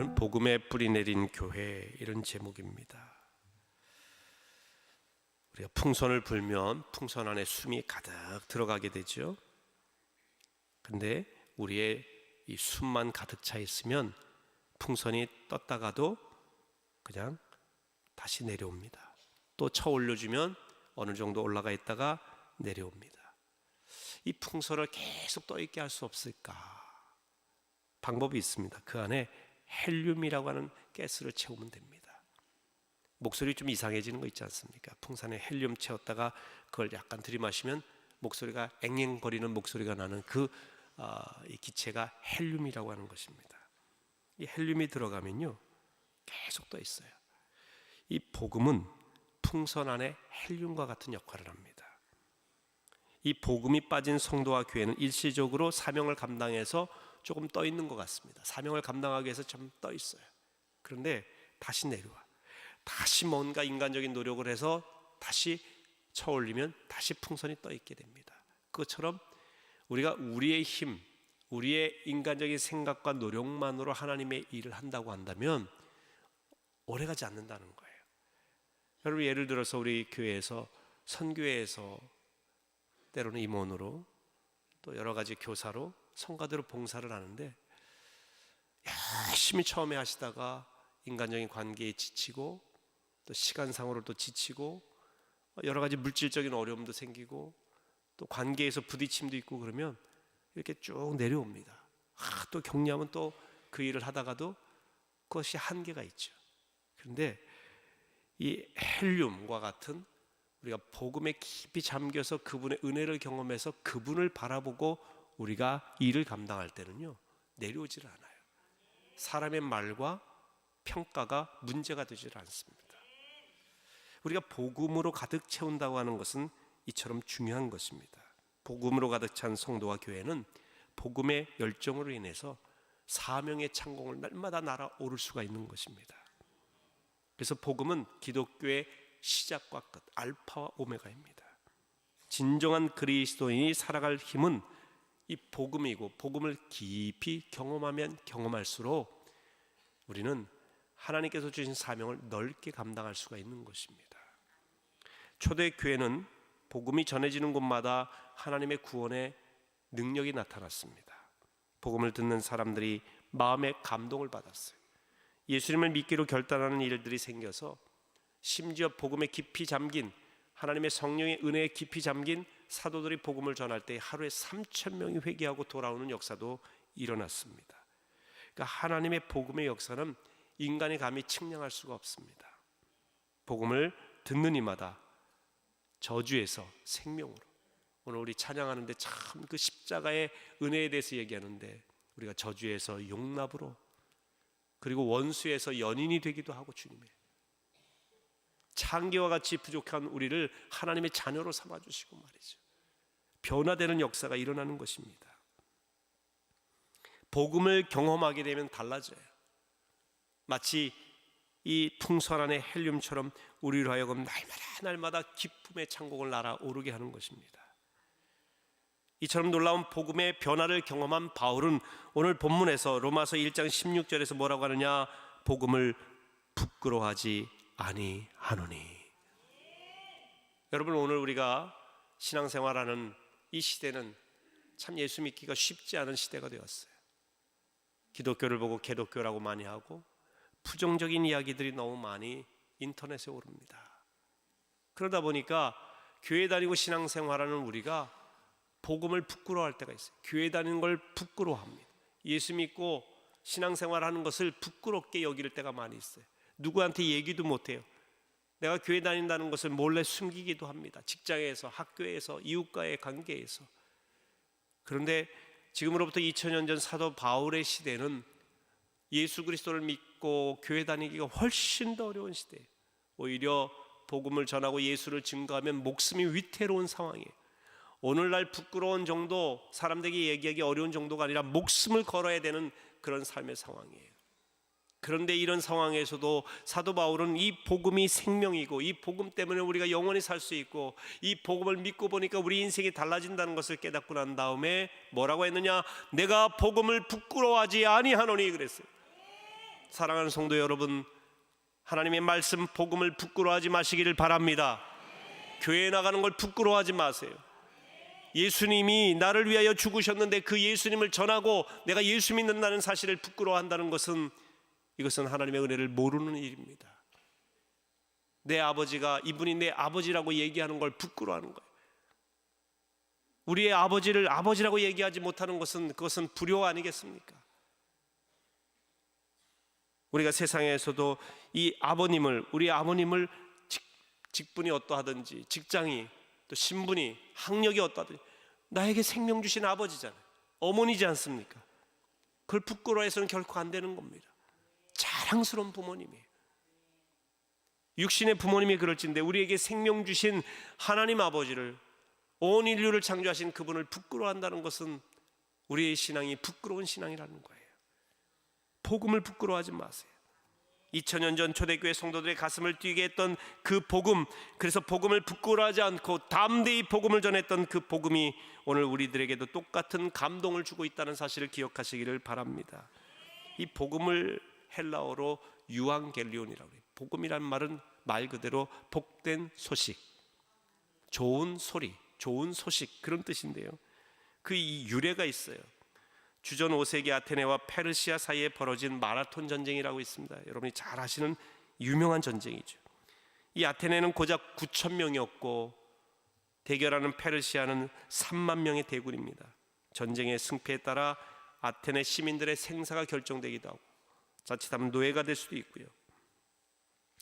오늘은 복음의 뿌리 내린 교회, 이런 제목입니다. 우리가 풍선을 불면 풍선 안에 숨이 가득 들어가게 되죠. 근데 우리의 이 숨만 가득 차 있으면 풍선이 떴다가도 그냥 다시 내려옵니다. 또 쳐 올려주면 어느 정도 올라가 있다가 내려옵니다. 이 풍선을 계속 떠 있게 할 수 없을까? 방법이 있습니다. 그 안에 헬륨이라고 하는 가스를 채우면 됩니다. 목소리 좀 이상해지는 거 있지 않습니까? 풍선에 헬륨 채웠다가 그걸 약간 들이마시면 목소리가 앵앵거리는 목소리가 나는 이 기체가 헬륨이라고 하는 것입니다. 이 헬륨이 들어가면요 계속 떠 있어요. 이 복음은 풍선 안에 헬륨과 같은 역할을 합니다. 이 복음이 빠진 성도와 교회는 일시적으로 사명을 감당해서 조금 떠 있는 것 같습니다. 사명을 감당하기 위해서 좀 떠 있어요. 그런데 다시 내려와. 다시 뭔가 인간적인 노력을 해서 다시 쳐 올리면 다시 풍선이 떠 있게 됩니다. 그것처럼 우리가 우리의 힘, 우리의 인간적인 생각과 노력만으로 하나님의 일을 한다고 한다면 오래가지 않는다는 거예요. 여러분, 예를 들어서 우리 교회에서 선교회에서 때로는 임원으로 또 여러 가지 교사로 성가대로 봉사를 하는데 열심히 처음에 하시다가 인간적인 관계에 지치고 또 시간상으로 또 지치고 여러 가지 물질적인 어려움도 생기고 또 관계에서 부딪힘도 있고 그러면 이렇게 쭉 내려옵니다. 또 격려하면 또 그 일을 하다가도 그것이 한계가 있죠. 그런데 이 헬륨과 같은 우리가 복음에 깊이 잠겨서 그분의 은혜를 경험해서 그분을 바라보고 우리가 일을 감당할 때는요 내려오질 않아요. 사람의 말과 평가가 문제가 되질 않습니다. 우리가 복음으로 가득 채운다고 하는 것은 이처럼 중요한 것입니다. 복음으로 가득 찬 성도와 교회는 복음의 열정으로 인해서 사명의 창공을 날마다 날아오를 수가 있는 것입니다. 그래서 복음은 기독교의 시작과 끝, 알파와 오메가입니다. 진정한 그리스도인이 살아갈 힘은 이 복음이고, 복음을 깊이 경험하면 경험할수록 우리는 하나님께서 주신 사명을 넓게 감당할 수가 있는 것입니다. 초대 교회는 복음이 전해지는 곳마다 하나님의 구원의 능력이 나타났습니다. 복음을 듣는 사람들이 마음의 감동을 받았어요. 예수님을 믿기로 결단하는 일들이 생겨서 심지어 복음에 깊이 잠긴, 하나님의 성령의 은혜에 깊이 잠긴 사도들이 복음을 전할 때 하루에 3,000명이 회개하고 돌아오는 역사도 일어났습니다. 그러니까 하나님의 복음의 역사는 인간이 감히 측량할 수가 없습니다. 복음을 듣는 이마다 저주에서 생명으로, 오늘 우리 찬양하는데 참 그 십자가의 은혜에 대해서 얘기하는데 우리가 저주에서 용납으로, 그리고 원수에서 연인이 되기도 하고, 주님의 창기와 같이 부족한 우리를 하나님의 자녀로 삼아주시고 말이죠, 변화되는 역사가 일어나는 것입니다. 복음을 경험하게 되면 달라져요. 마치 이 풍선 안의 헬륨처럼 우리로 하여금 날마다 기쁨의 창공을 날아오르게 하는 것입니다. 이처럼 놀라운 복음의 변화를 경험한 바울은 오늘 본문에서 로마서 1장 16절에서 뭐라고 하느냐? 복음을 부끄러워하지 아니하노니. 여러분, 오늘 우리가 신앙생활하는 이 시대는 참 예수 믿기가 쉽지 않은 시대가 되었어요. 기독교를 보고 개독교라고 많이 하고 부정적인 이야기들이 너무 많이 인터넷에 오릅니다. 그러다 보니까 교회 다니고 신앙생활하는 우리가 복음을 부끄러워할 때가 있어요. 교회 다니는 걸 부끄러워합니다. 예수 믿고 신앙생활하는 것을 부끄럽게 여길 때가 많이 있어요. 누구한테 얘기도 못해요. 내가 교회 다닌다는 것을 몰래 숨기기도 합니다. 직장에서, 학교에서, 이웃과의 관계에서. 그런데 지금으로부터 2000년 전 사도 바울의 시대는 예수 그리스도를 믿고 교회 다니기가 훨씬 더 어려운 시대예요. 오히려 복음을 전하고 예수를 증거하면 목숨이 위태로운 상황이에요. 오늘날 부끄러운 정도, 사람들에게 얘기하기 어려운 정도가 아니라 목숨을 걸어야 되는 그런 삶의 상황이에요. 그런데 이런 상황에서도 사도 바울은 이 복음이 생명이고, 이 복음 때문에 우리가 영원히 살 수 있고, 이 복음을 믿고 보니까 우리 인생이 달라진다는 것을 깨닫고 난 다음에 뭐라고 했느냐? 내가 복음을 부끄러워하지 아니하노니 그랬어요. 사랑하는 성도 여러분, 하나님의 말씀 복음을 부끄러워하지 마시기를 바랍니다. 교회에 나가는 걸 부끄러워하지 마세요. 예수님이 나를 위하여 죽으셨는데 그 예수님을 전하고 내가 예수 믿는다는 사실을 부끄러워한다는 것은, 이것은 하나님의 은혜를 모르는 일입니다. 내 아버지가, 이분이 내 아버지라고 얘기하는 걸 부끄러워하는 거예요. 우리의 아버지를 아버지라고 얘기하지 못하는 것은, 그것은 불효 아니겠습니까? 우리가 세상에서도 이 아버님을, 우리 아버님을 직분이 어떠하든지, 직장이, 또 신분이, 학력이 어떠하든지 나에게 생명 주신 아버지잖아요. 어머니지 않습니까? 그걸 부끄러워해서는 결코 안 되는 겁니다. 자랑스러운 부모님이에요. 육신의 부모님이 그럴진데 우리에게 생명 주신 하나님 아버지를, 온 인류를 창조하신 그분을 부끄러워한다는 것은 우리의 신앙이 부끄러운 신앙이라는 거예요. 복음을 부끄러워하지 마세요. 2000년 전 초대교회 성도들의 가슴을 뛰게 했던 그 복음, 그래서 복음을 부끄러워하지 않고 담대히 복음을 전했던 그 복음이 오늘 우리들에게도 똑같은 감동을 주고 있다는 사실을 기억하시기를 바랍니다. 이 복음을 헬라어로 유앙겔리온이라고 해요. 복음이란 말은 말 그대로 복된 소식, 좋은 소리, 좋은 소식, 그런 뜻인데요. 그 이 유래가 있어요. 주전 5세기 아테네와 페르시아 사이에 벌어진 마라톤 전쟁이라고 있습니다. 여러분이 잘 아시는 유명한 전쟁이죠. 이 아테네는 고작 9,000명이었고 대결하는 페르시아는 3만 명의 대군입니다. 전쟁의 승패에 따라 아테네 시민들의 생사가 결정되기도 하고 자칫하면 노예가 될 수도 있고요.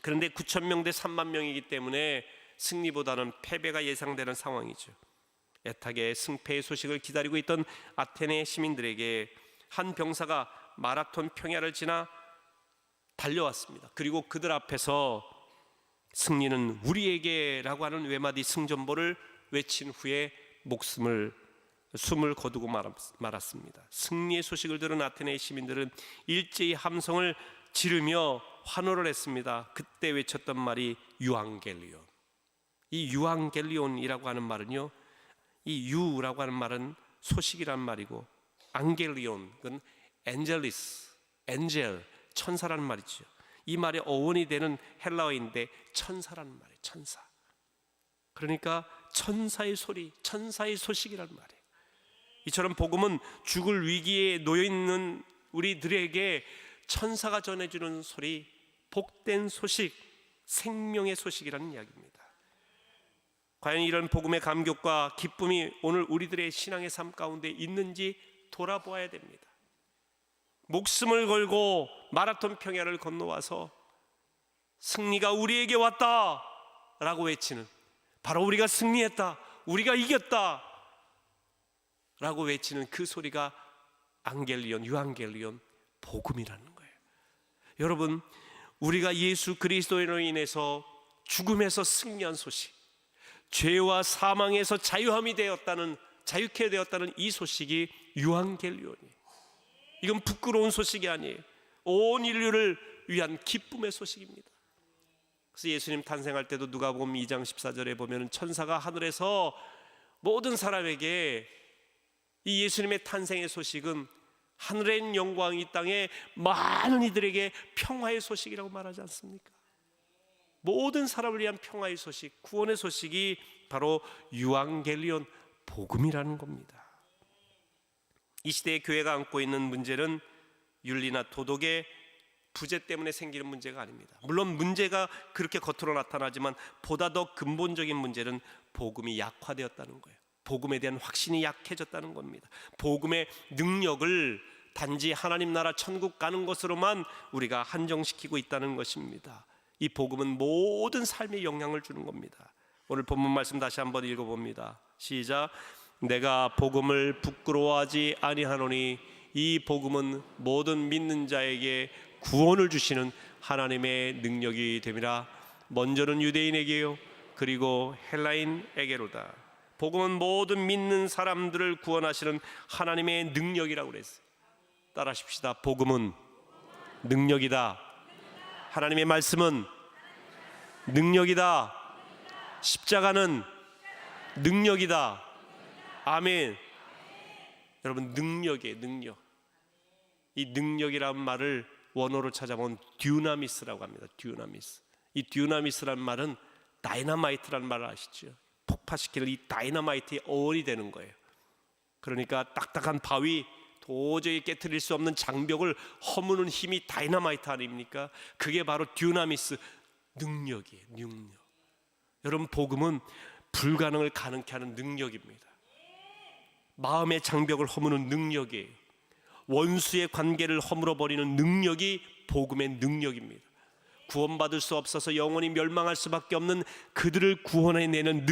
그런데 9,000명 대 3만 명이기 때문에 승리보다는 패배가 예상되는 상황이죠. 애타게 승패의 소식을 기다리고 있던 아테네 시민들에게 한 병사가 마라톤 평야를 지나 달려왔습니다. 그리고 그들 앞에서 승리는 우리에게라고 하는 외마디 승전보를 외친 후에 숨을 거두고 말았습니다. 승리의 소식을 들은 아테네 시민들은 일제히 함성을 지르며 환호를 했습니다. 그때 외쳤던 말이 유앙겔리온. 이 유앙겔리온이라고 하는 말은요, 이 유라고 하는 말은 소식이란 말이고, 앙겔리온, 그건 엔젤리스, 엔젤, 천사라는 말이죠. 이 말의 어원이 되는 헬라어인데 천사라는 말이에요. 천사. 그러니까 천사의 소리, 천사의 소식이란 말이에요. 이처럼 복음은 죽을 위기에 놓여 있는 우리들에게 천사가 전해주는 소리, 복된 소식, 생명의 소식이라는 이야기입니다. 과연 이런 복음의 감격과 기쁨이 오늘 우리들의 신앙의 삶 가운데 있는지 돌아보아야 됩니다. 목숨을 걸고 마라톤 평야를 건너와서 승리가 우리에게 왔다 라고 외치는, 바로 우리가 승리했다, 우리가 이겼다 라고 외치는 그 소리가 앙겔리온, 유앙겔리온, 복음이라는 거예요. 여러분, 우리가 예수 그리스도로 인해서 죽음에서 승리한 소식, 죄와 사망에서 자유케 되었다는 이 소식이 유앙겔리온이에요. 이건 부끄러운 소식이 아니에요. 온 인류를 위한 기쁨의 소식입니다. 그래서 예수님 탄생할 때도 누가복음 2장 14절에 보면 천사가 하늘에서 모든 사람에게 이 예수님의 탄생의 소식은 하늘에 있는 영광이 이 땅에 많은 이들에게 평화의 소식이라고 말하지 않습니까? 모든 사람을 위한 평화의 소식, 구원의 소식이 바로 유앙겔리온, 복음이라는 겁니다. 이 시대의 교회가 안고 있는 문제는 윤리나 도덕의 부재 때문에 생기는 문제가 아닙니다. 물론 문제가 그렇게 겉으로 나타나지만 보다 더 근본적인 문제는 복음이 약화되었다는 거예요. 복음에 대한 확신이 약해졌다는 겁니다. 복음의 능력을 단지 하나님 나라 천국 가는 것으로만 우리가 한정시키고 있다는 것입니다. 이 복음은 모든 삶에 영향을 주는 겁니다. 오늘 본문 말씀 다시 한번 읽어봅니다. 시작. 내가 복음을 부끄러워하지 아니하노니 이 복음은 모든 믿는 자에게 구원을 주시는 하나님의 능력이 됨이라. 먼저는 유대인에게요 그리고 헬라인에게로다. 복음은 모든 믿는 사람들을 구원하시는 하나님의 능력이라고 그랬어요. 따라하십시다. 복음은 능력이다. 하나님의 말씀은 능력이다. 십자가는 능력이다. 아멘. 여러분, 능력이에요. 능력. 이 능력이라는 말을 원어로 찾아보면 듀나미스라고 합니다. 듀나미스. 이 듀나미스라는 말은 다이너마이트라는 말을 아시죠? 폭파시키는 이 다이너마이트의 어원이 되는 거예요. 그러니까 딱딱한 바위, 도저히 깨트릴 수 없는 장벽을 허무는 힘이 다이너마이트 아닙니까? 그게 바로 듀나미스, 능력이에요. 능력. 여러분, 복음은 불가능을 가능케 하는 능력입니다. 마음의 장벽을 허무는 능력이에요. 원수의 관계를 허물어버리는 능력이 복음의 능력입니다. 구원받을 수 없어서 영원히 멸망할 수밖에 없는 그들을 구원해내는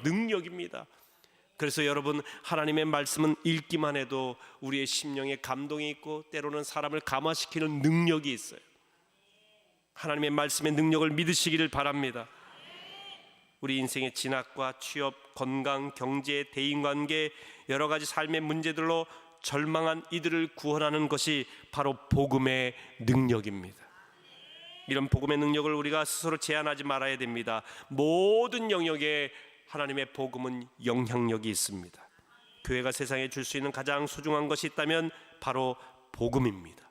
능력입니다. 그래서 여러분, 하나님의 말씀은 읽기만 해도 우리의 심령에 감동이 있고 때로는 사람을 감화시키는 능력이 있어요. 하나님의 말씀의 능력을 믿으시기를 바랍니다. 우리 인생의 진학과 취업, 건강, 경제, 대인관계, 여러 가지 삶의 문제들로 절망한 이들을 구원하는 것이 바로 복음의 능력입니다. 이런 복음의 능력을 우리가 스스로 제한하지 말아야 됩니다. 모든 영역에 하나님의 복음은 영향력이 있습니다. 교회가 세상에 줄 수 있는 가장 소중한 것이 있다면 바로 복음입니다.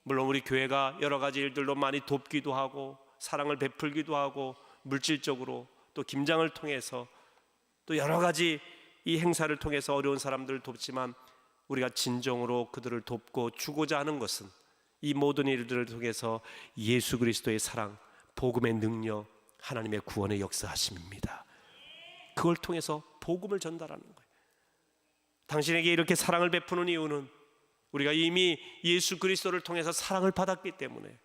물론 우리 교회가 여러 가지 일들로 많이 돕기도 하고 사랑을 베풀기도 하고 물질적으로 또 김장을 통해서 또 여러 가지 이 행사를 통해서 어려운 사람들을 돕지만 우리가 진정으로 그들을 돕고 주고자 하는 것은 이 모든 일들을 통해서 예수 그리스도의 사랑, 복음의 능력, 하나님의 구원의 역사하심입니다. 그걸 통해서 복음을 전달하는 거예요. 당신에게 이렇게 사랑을 베푸는 이유는 우리가 이미 예수 그리스도를 통해서 사랑을 받았기 때문에,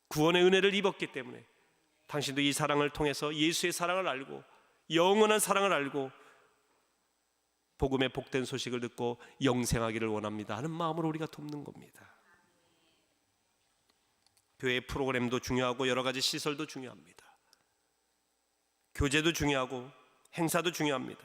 구원의 은혜를 입었기 때문에 당신도 이 사랑을 통해서 예수의 사랑을 알고 영원한 사랑을 알고 복음의 복된 소식을 듣고 영생하기를 원합니다 하는 마음으로 우리가 돕는 겁니다. 교회 프로그램도 중요하고 여러 가지 시설도 중요합니다. 교제도 중요하고 행사도 중요합니다.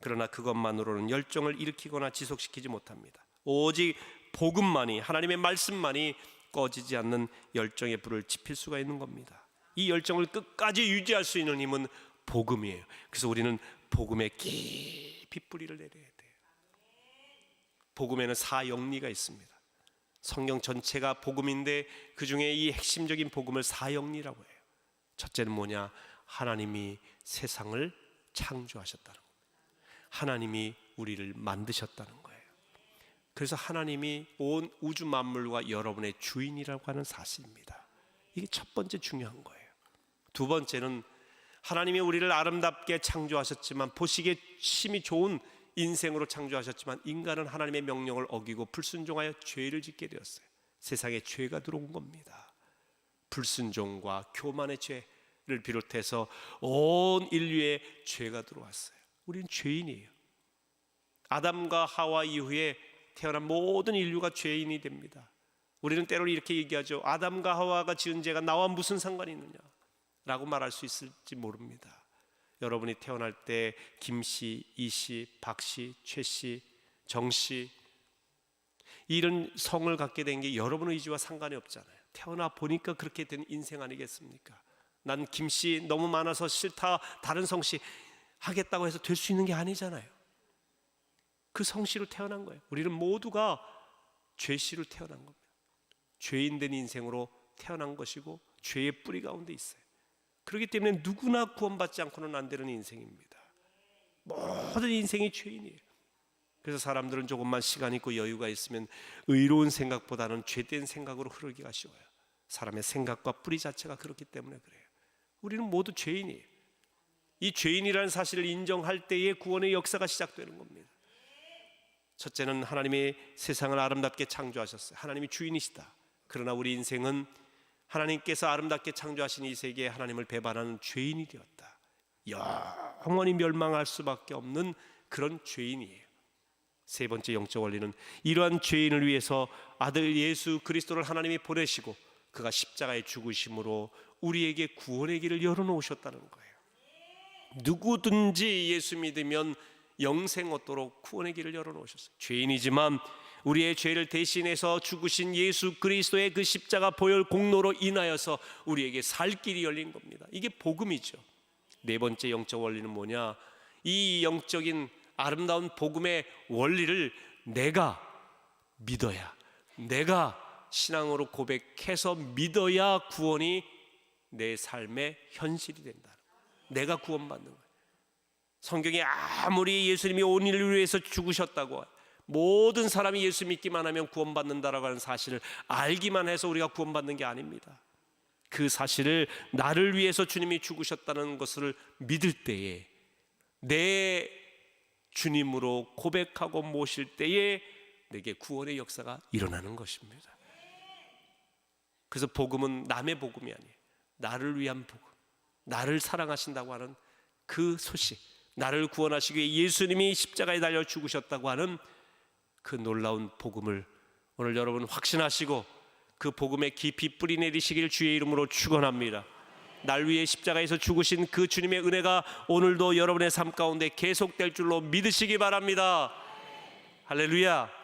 그러나 그것만으로는 열정을 일으키거나 지속시키지 못합니다. 오직 복음만이, 하나님의 말씀만이 꺼지지 않는 열정의 불을 지필 수가 있는 겁니다. 이 열정을 끝까지 유지할 수 있는 힘은 복음이에요. 그래서 우리는 복음에 깊이 뿌리를 내려야 돼요. 복음에는 사영리가 있습니다. 성경 전체가 복음인데 그 중에 이 핵심적인 복음을 사영리라고 해요. 첫째는 뭐냐? 하나님이 세상을 창조하셨다는 겁니다. 하나님이 우리를 만드셨다는 거예요. 그래서 하나님이 온 우주 만물과 여러분의 주인이라고 하는 사실입니다. 이게 첫 번째 중요한 거예요. 두 번째는 하나님이 우리를 아름답게 창조하셨지만, 보시기에 심히 좋은 인생으로 창조하셨지만 인간은 하나님의 명령을 어기고 불순종하여 죄를 짓게 되었어요. 세상에 죄가 들어온 겁니다. 불순종과 교만의 죄를 비롯해서 온 인류에 죄가 들어왔어요. 우리는 죄인이에요. 아담과 하와 이후에 태어난 모든 인류가 죄인이 됩니다. 우리는 때로는 이렇게 얘기하죠. 아담과 하와가 지은 죄가 나와 무슨 상관이 있느냐 라고 말할 수 있을지 모릅니다. 여러분이 태어날 때 김씨, 이씨, 박씨, 최씨, 정씨 이런 성을 갖게 된 게 여러분의 의지와 상관이 없잖아요. 태어나 보니까 그렇게 된 인생 아니겠습니까? 난 김씨 너무 많아서 싫다, 다른 성씨 하겠다고 해서 될 수 있는 게 아니잖아요. 그 성씨로 태어난 거예요. 우리는 모두가 죄씨로 태어난 겁니다. 죄인된 인생으로 태어난 것이고 죄의 뿌리 가운데 있어요. 그렇기 때문에 누구나 구원받지 않고는 안 되는 인생입니다. 모든 인생이 죄인이에요. 그래서 사람들은 조금만 시간 있고 여유가 있으면 의로운 생각보다는 죄된 생각으로 흐르기가 쉬워요. 사람의 생각과 뿌리 자체가 그렇기 때문에 그래요. 우리는 모두 죄인이에요. 이 죄인이라는 사실을 인정할 때에 구원의 역사가 시작되는 겁니다. 첫째는 하나님이 세상을 아름답게 창조하셨어요. 하나님이 주인이시다. 그러나 우리 인생은 하나님께서 아름답게 창조하신 이 세계에 하나님을 배반하는 죄인이 되었다. 영원히 멸망할 수밖에 없는 그런 죄인이에요. 세 번째 영적 원리는 이러한 죄인을 위해서 아들 예수 그리스도를 하나님이 보내시고 그가 십자가에 죽으심으로 우리에게 구원의 길을 열어놓으셨다는 거예요. 누구든지 예수 믿으면 영생 얻도록 구원의 길을 열어놓으셨어요. 죄인이지만 우리의 죄를 대신해서 죽으신 예수 그리스도의 그 십자가 보혈 공로로 인하여서 우리에게 살 길이 열린 겁니다. 이게 복음이죠. 네 번째 영적 원리는 뭐냐? 이 영적인 아름다운 복음의 원리를 내가 믿어야, 내가 신앙으로 고백해서 믿어야 구원이 내 삶의 현실이 된다. 내가 구원받는 거예요. 성경에 아무리 예수님이 온 인류를 위해서 죽으셨다고, 모든 사람이 예수 믿기만 하면 구원받는다라고 하는 사실을 알기만 해서 우리가 구원받는 게 아닙니다. 그 사실을 나를 위해서 주님이 죽으셨다는 것을 믿을 때에, 내 주님으로 고백하고 모실 때에 내게 구원의 역사가 일어나는 것입니다. 그래서 복음은 남의 복음이 아니에요. 나를 위한 복음, 나를 사랑하신다고 하는 그 소식, 나를 구원하시기 위해 예수님이 십자가에 달려 죽으셨다고 하는 그 놀라운 복음을 오늘 여러분 확신하시고 그 복음에 깊이 뿌리 내리시길 주의 이름으로 축원합니다. 날 위해 십자가에서 죽으신 그 주님의 은혜가 오늘도 여러분의 삶 가운데 계속될 줄로 믿으시기 바랍니다. 할렐루야.